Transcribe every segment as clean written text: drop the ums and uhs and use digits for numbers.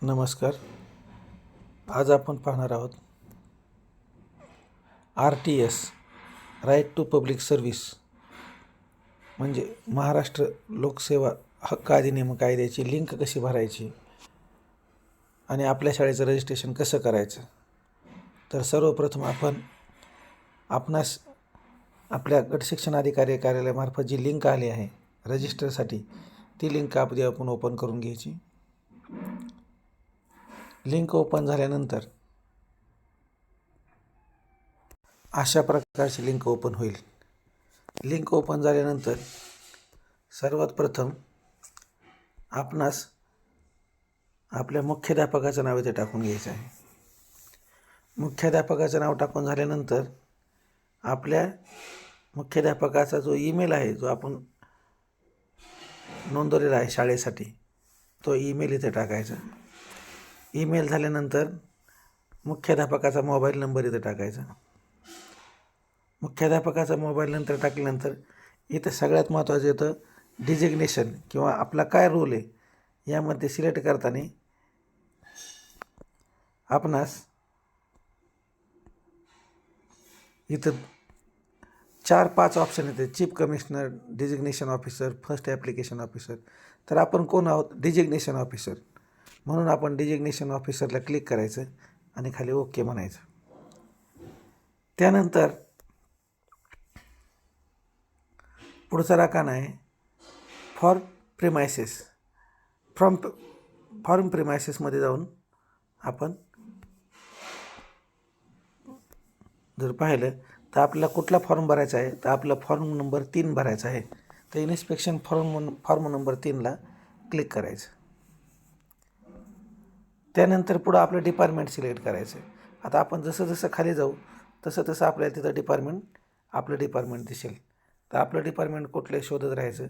नमस्कार. आज आपण पाहणार आहोत RTS right to public service म्हणजे महाराष्ट्र लोकसेवा हक्क अधिनियम कायद्याची लिंक कशी भरायची आणि आपल्या शाळेचं रजिस्ट्रेशन कसं करायचं. तर सर्वप्रथम आपणास आपल्या गट शिक्षण अधिकारी कार्यालयामार्फत जी लिंक आली आहे रजिस्टरसाठी, ती लिंक आपण ओपन करून घ्यायची. लिंक ओपन झाल्यानंतर अशा प्रकारची लिंक ओपन होईल. लिंक ओपन झाल्यानंतर सर्वात प्रथम आपणास आपल्या मुख्याध्यापकाचं नाव इथे टाकून घ्यायचं आहे. मुख्याध्यापकाचं नाव टाकून झाल्यानंतर आपल्या मुख्याध्यापकाचा जो ईमेल आहे, जो आपण नोंदवलेला आहे शाळेसाठी, तो ईमेल इथे टाकायचा. ईमेल झाल्यानंतर मुख्याध्यापकाचा मोबाईल नंबर इथे टाकायचा. मुख्याध्यापकाचा मोबाईल नंतर टाकल्यानंतर इथं सगळ्यात महत्त्वाचं येतं डिजिग्नेशन किंवा आपला काय रोल आहे, यामध्ये सिलेक्ट करताना आपणास इथं 4-5 ऑप्शन येते. Chief commissioner, designation officer, first application officer. तर आपण कोण आहोत? Designation officer. म्हणून आपण डिजिग्नेशन ऑफिसरला क्लिक करायचं आणि खाली ओके म्हणायचं. त्यानंतर पुढचा राखाना आहे फॉर्म प्रिमायसेसमध्ये जाऊन आपण जर पाहिलं तर आपल्याला कुठला फॉर्म भरायचा आहे, तर आपला फॉर्म नंबर 3 भरायचा आहे. तर इन्स्पेक्शन फॉर्म नंबर 3ला क्लिक करायचं. त्यानंतर पुढं आपलं डिपार्टमेंट सिलेक्ट करायचं आहे. आता आपण जसं खाली जाऊ तसं आपल्याला तिथं आपलं डिपार्टमेंट दिसेल. तर आपलं डिपार्टमेंट कुठलं शोधत राहायचं.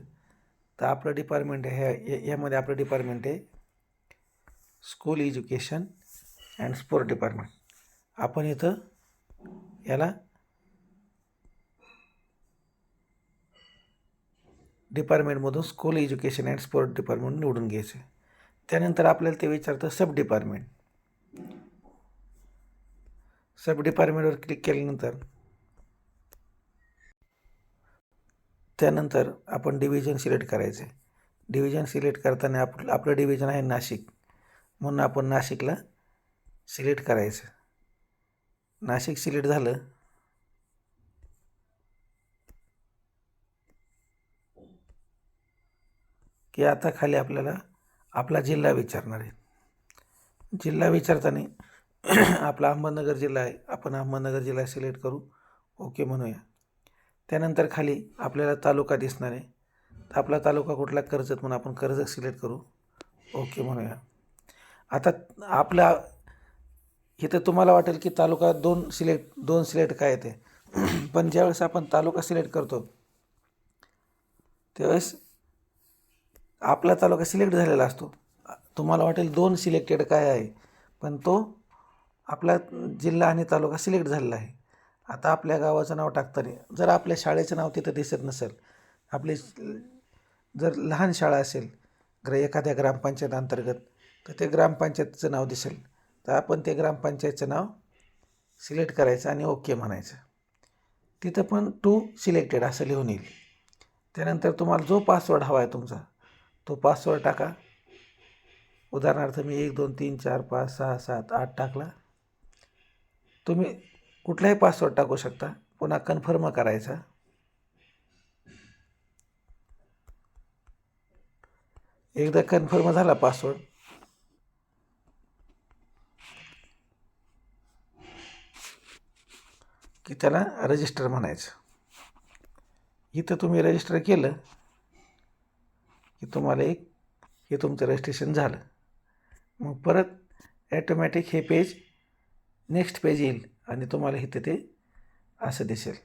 तर आपलं डिपार्टमेंट ह्यामध्ये आपलं डिपार्टमेंट आहे school education and sport department. आपण इथं याला डिपार्टमेंटमधून school education and sport department निवडून घ्यायचं. त्यानंतर आपल्याला ते विचारतं सब डिपार्टमेंटवर क्लिक केल्यानंतर त्यानंतर आपण डिव्हिजन सिलेक्ट करायचं आहे. डिव्हिजन सिलेक्ट करताना आपलं डिव्हिजन आहे नाशिक, म्हणून आपण नाशिकला सिलेक्ट करायचं. नाशिक सिलेक्ट झालं की आता खाली आपल्याला आपला जिल्हा विचारणार आहे. जिल्हा विचारताना आपला अहमदनगर जिल्हा आहे, आपण अहमदनगर जिल्हा सिलेक्ट करू, ओके म्हणूया. त्यानंतर खाली आपल्याला तालुका दिसणार आहे. तर आपला तालुका कुठला? कर्जत, म्हणून आपण कर्जत सिलेक्ट करू, ओके म्हणूया. आता आपला इथं तुम्हाला वाटेल की तालुका दोन सिलेक्ट काय येते, पण ज्यावेळेस आपण तालुका सिलेक्ट करतो त्यावेळेस आपला तालुका सिलेक्ट झालेला असतो. तुम्हाला वाटेल 2 सिलेक्टेड काय आहे, पण तो आपला जिल्हा आणि तालुका सिलेक्ट झालेला आहे. आता आपल्या गावाचं नाव टाकताना जर आपल्या शाळेचं नाव तिथं दिसत नसेल, आपली जर लहान शाळा असेल एखाद्या ग्रामपंचायत अंतर्गत, तर ते ग्रामपंचायतीचं नाव दिसेल. तर आपण ते ग्रामपंचायतचं नाव सिलेक्ट करायचं आणि ओके म्हणायचं. तिथं पण टू सिलेक्टेड असं लिहून येईल. त्यानंतर तुम्हाला जो पासवर्ड हवा आहे तुमचा, तो पासवर्ड टाका. उदाहरणार्थ मी 1 2 3 4 5 6 7 8 टाकला. तुम्ही कुठलाही पासवर्ड टाकू शकता. पुन्हा कन्फर्म करायचा. एकदा कन्फर्म झाला पासवर्ड की त्याला रजिस्टर म्हणायचं. इथं तुम्ही रजिस्टर केलं की तुम्हाला हे तुमचं रजिस्ट्रेशन झालं. मग परत ॲटोमॅटिक हे पेज नेक्स्ट पेज येईल आणि तुम्हाला इथं ते असं दिसेल.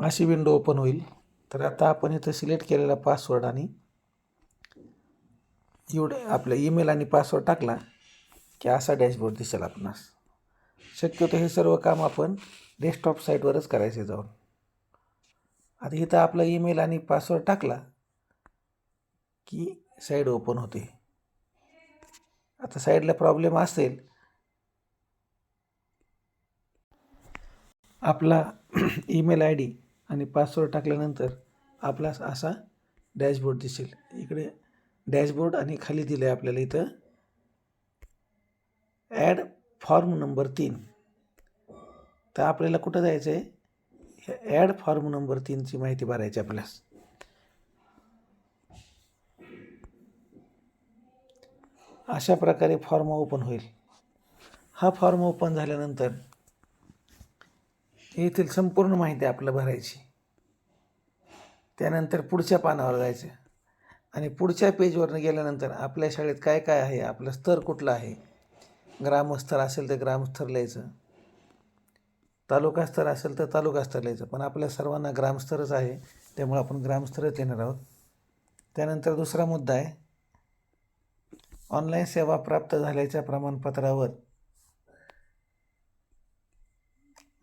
अशी विंडो ओपन होईल. तर आता आपण इथं सिलेक्ट केलेला पासवर्ड आणि आपला ईमेल आणि पासवर्ड टाकला की असा डॅशबोर्ड दिसेल आपणास. शक्यतो हे सर्व काम आपण डेस्कटॉप साईटवरच करायचे जाऊन. आता इथं आपला ईमेल आणि पासवर्ड टाकला की साईड ओपन होते. आता साईडला प्रॉब्लेम असेल, आपला ईमेल आय डी आणि पासवर्ड टाकल्यानंतर आपला असा डॅशबोर्ड दिसेल. इकडे डॅशबोर्ड आणि खाली दिलं आहे आपल्याला इथं ॲड फॉर्म नंबर 3. तर आपल्याला कुठं जायचं आहे, ॲड फॉर्म नंबर 3ची माहिती भरायची आपल्यास. अशा प्रकारे फॉर्म ओपन होईल. हा फॉर्म ओपन झाल्यानंतर येथील संपूर्ण माहिती आपल्याला भरायची. त्यानंतर पुढच्या पानावर जायचं आणि पुढच्या पेजवरनं गेल्यानंतर आपल्या शाळेत काय काय आहे, आपलं स्तर कुठलं आहे. ग्रामस्तर असेल तर ग्रामस्तर लिहायचं, तालुका स्तर असेल तर तालुका स्तर लिहायचं. पण आपल्या सर्वांना ग्रामस्तरच आहे, त्यामुळे आपण ग्रामस्तरच लिहिणार आहोत. त्यानंतर दुसरा मुद्दा आहे, ऑनलाईन सेवा प्राप्त झाल्याच्या प्रमाणपत्रावर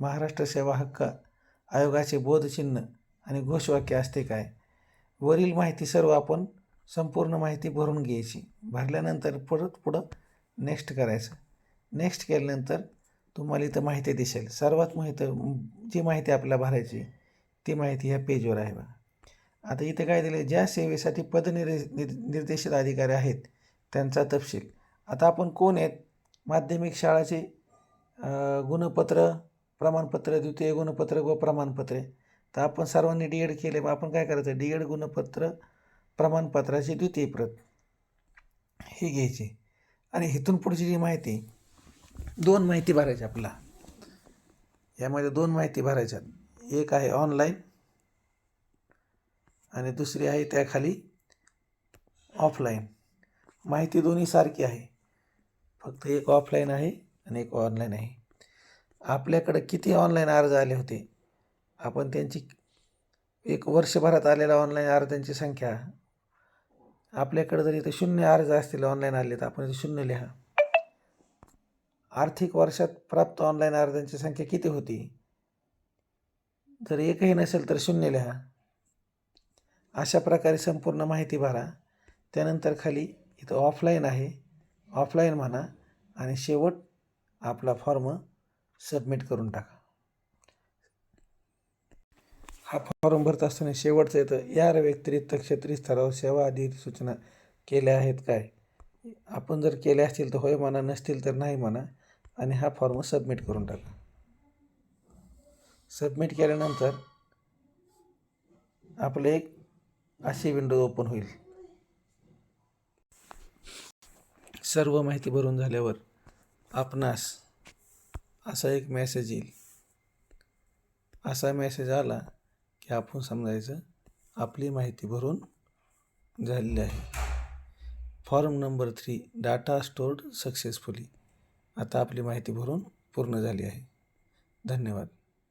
महाराष्ट्र सेवा हक्क आयोगाचे बोधचिन्ह आणि घोषवाक्य असते काय. वरील माहिती सर्व आपण संपूर्ण माहिती भरून घ्यायची. भरल्यानंतर परत पुढं नेक्स्ट करायचं. नेक्स्ट केल्यानंतर तुम्हाला इथं माहिती दिसेल. सर्वात जी माहिती आपल्याला भरायची ती माहिती ह्या पेजवर आहे बघा. आता इथे काय दिले, ज्या सेवेसाठी निर्देशित अधिकारी आहेत त्यांचा तपशील. आता आपण कोण आहेत, माध्यमिक शाळाचे गुणपत्र, प्रमाणपत्र, द्वितीय गुणपत्र व प्रमाणपत्रे. तर आपण सर्वांनी डी एड केले, मग आपण काय करायचं, डी एड गुणपत्र प्रमाणपत्राची द्वितीय प्रत ही घ्यायची. आणि इथून पुढची जी माहिती, 2 माहिती भरायच्या आपला. यामध्ये 2 माहिती भरायच्या. एक आहे ऑनलाईन आणि दुसरी आहे त्याखाली ऑफलाईन. माहिती दोन्ही सारखी आहे, फक्त एक ऑफलाईन आहे आणि एक ऑनलाईन आहे. आपल्याकडे किती ऑनलाईन अर्ज आले होते, आपण त्यांची एक वर्षभरात आलेल्या ऑनलाईन अर्जांची संख्या, आपल्याकडे जर इथे 0 अर्ज असतील ऑनलाईन आले तर आपण इथे 0 लिहा. आर्थिक वर्षात प्राप्त ऑनलाईन अर्जांची संख्या किती होती, जर एकही नसेल तर 0 लिहा. अशा प्रकारे संपूर्ण माहिती भरा. त्यानंतर खाली इथं ऑफलाईन आहे, ऑफलाईन म्हणा आणि शेवट आपला फॉर्म सबमिट करून टाका. हा फॉर्म भरत असताना शेवटचं येतं, या व्यतिरिक्त क्षेत्रीय स्तरावर सेवा आदी सूचना केल्या आहेत काय. आपण जर केल्या असतील तर होय म्हणा, नसतील तर नाही म्हणा आणि हा फॉर्म सबमिट करून टाका. सबमिट केल्यानंतर आपलं एक अशी विंडो ओपन होईल. सर्व माहिती भरून झाल्यावर आपणास असा एक मेसेज येईल. असा मेसेज आला की आपण समजायचं आपली माहिती भरून झालेली आहे. Form number 3 data stored successfully. आता आपली माहिती भरून पूर्ण झाली आहे. धन्यवाद.